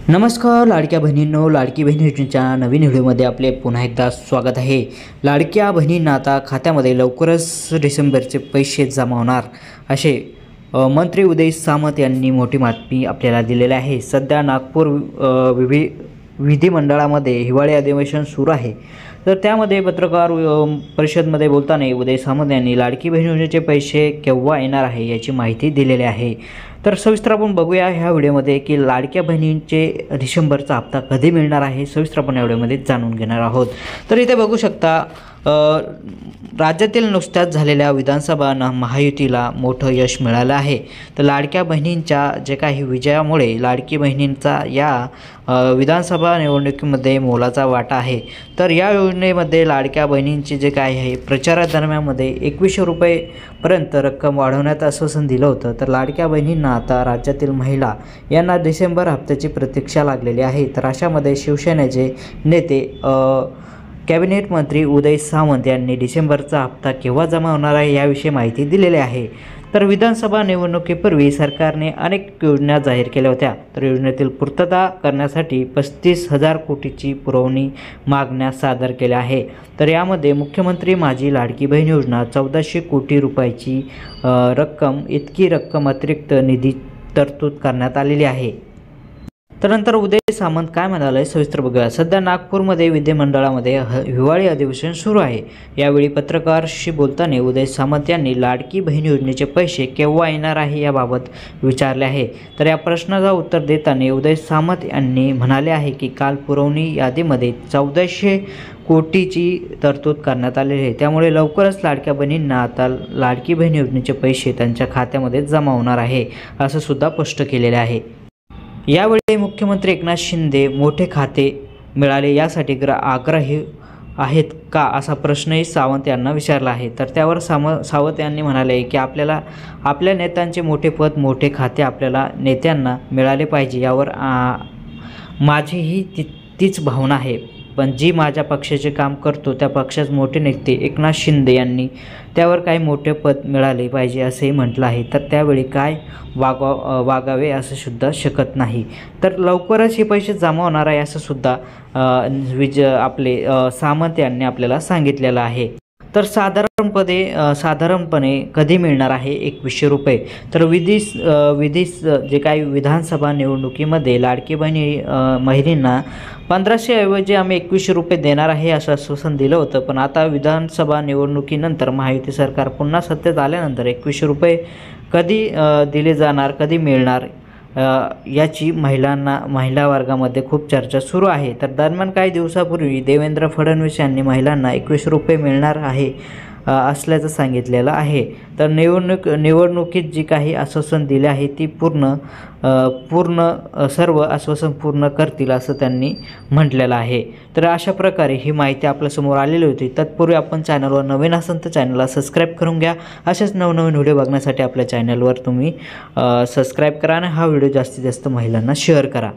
नमस्कार लाडक्या बहिणींनो, लाडकी बहीण योजनेच्या नवीन व्हिडिओमध्ये आपले पुन्हा एकदा स्वागत आहे। लाडक्या बहिणींना आता खात्यामध्ये लवकरच डिसेंबरचे पैसे जमा होणार असे मंत्री उदय सामंत यांनी मोठी माहिती आपल्याला दिलेली आहे। सध्या नागपूर विधिमंडळामध्ये हिवाळी अधिवेशन सुरू आहे, तर त्यामध्ये पत्रकार परिषदेमध्ये बोलताना उदय सामंत यांनी लाडकी बहीण योजनेचे पैसे केव्हा येणार आहे याची माहिती दिलेली आहे। तर सविस्तर आपण बघूया ह्या व्हिडिओमध्ये की लाडक्या बहिणींचे डिसेंबरचा हप्ता कधी मिळणार आहे, सविस्तर आपण या व्हिडिओमध्ये जाणून घेणार आहोत। तर इथे बघू शकता राज्यातील नुकत्याच झालेल्या विधानसभा महायुतीला मोठं यश मिळालं आहे। तर लाडक्या बहिणींच्या जे काही विजयामुळे लाडकी बहिणींचा या विधानसभा निवडणुकीमध्ये मोलाचा वाटा आहे। तर या योजनेमध्ये लाडक्या बहिणींचे जे काही आहे प्रचारादरम्यानमध्ये 2100 रुपयेपर्यंत रक्कम वाढवण्याचं आश्वासन दिलं होतं। तर लाडक्या बहिणींना आता राज्यातील महिला यांना डिसेंबर हप्त्याची प्रतीक्षा लागलेली आहे। तर अशामध्ये शिवसेनेचे नेते कॅबिनेट मंत्री उदय सामंत यांनी डिसेंबरचा हप्ता केव्हा जमा होणार आहे याविषयी माहिती दिलेली आहे। तर विधानसभा निवडणुकीपूर्वी सरकारने अनेक योजना जाहीर केल्या होत्या। तर योजनेतील पूर्तता करण्यासाठी 35,000 कोटीची पुरवणी मागण्या सादर केल्या आहे। तर यामध्ये मुख्यमंत्री माझी लाडकी बहीण योजना 1400 कोटी रुपयाची इतकी रक्कम अतिरिक्त निधी तरतूद करण्यात आलेली आहे। त्यानंतर उदय सामंत काय म्हणाले सविस्तर बघूया। सध्या नागपूरमध्ये विधिमंडळामध्ये हिवाळी अधिवेशन सुरू आहे। यावेळी पत्रकारांशी बोलताना उदय सामंत यांनी लाडकी बहीण योजनेचे पैसे केव्हा येणार आहे याबाबत विचारले आहे। तर या प्रश्नाचं उत्तर देताना उदय सामंत यांनी म्हणाले आहे की काल पुरवणी यादीमध्ये 1400 कोटीची तरतूद करण्यात आलेली आहे, त्यामुळे लवकरच लाडक्या बहिणींना आता लाडकी बहीण योजनेचे पैसे त्यांच्या खात्यामध्ये जमा होणार आहे असं सुद्धा स्पष्ट केलेले आहे। यावेळी मुख्यमंत्री एकनाथ शिंदे मोठे खाते मिळाले यासाठी आग्रही आहेत का असा प्रश्नही सावंत यांना विचारला आहे। तर त्यावर सावंत यांनी म्हणाले की आपल्या नेत्यांचे मोठे पद मोठे खाते आपल्याला नेत्यांना मिळाले पाहिजे यावर माझीही तीच भावना आहे, पण जी माझ्या पक्षाचे काम करतो त्या पक्षाचे मोठे नेते एकनाथ शिंदे यांनी त्यावर काही मोठे पद मिळाले पाहिजे असेही म्हटलं आहे। तर त्यावेळी काय वागावे असं सुद्धा शकत नाही। तर लवकरच हे पैसे जमा होणार आहे असं सुद्धा सामंत यांनी आपल्याला सांगितलेलं आहे। तर साधारणपणे कधी मिळणार आहे 2100 रुपये। तर जे काही विधानसभा निवडणुकीमध्ये लाडकी बहिणी महिलांना 1500 ऐवजी आम्ही 2100 रुपये देणार आहे असं आश्वासन दिलं होतं, पण आता विधानसभा निवडणुकीनंतर महायुती सरकार पुन्हा सत्तेत आल्यानंतर 2100 रुपये कधी दिले जाणार, कधी मिळणार याची महिला वर्गामध्ये खूप चर्चा सुरू आहे। तर दरम्यान काही दिवसापूर्वी देवेंद्र फडणवीस यांनी महिलांना 2100 रुपये मिळणार आहे असल्याचं सांगितलेलं आहे। तर निवडणुकीत जी काही आश्वासन दिले आहे ती सर्व आश्वासन पूर्ण करतील असं त्यांनी म्हटलेलं आहे। तर अशा प्रकारे ही माहिती आपल्यासमोर आलेली होती। तत्पूर्वी आपण चॅनलवर नवीन असाल तर चॅनलला सबस्क्राईब करून घ्या। असेच नवनवीन व्हिडिओ बघण्यासाठी आपल्या चॅनलवर तुम्ही सबस्क्राईब करा आणि हा व्हिडिओ जास्तीत जास्त महिलांना शेअर करा।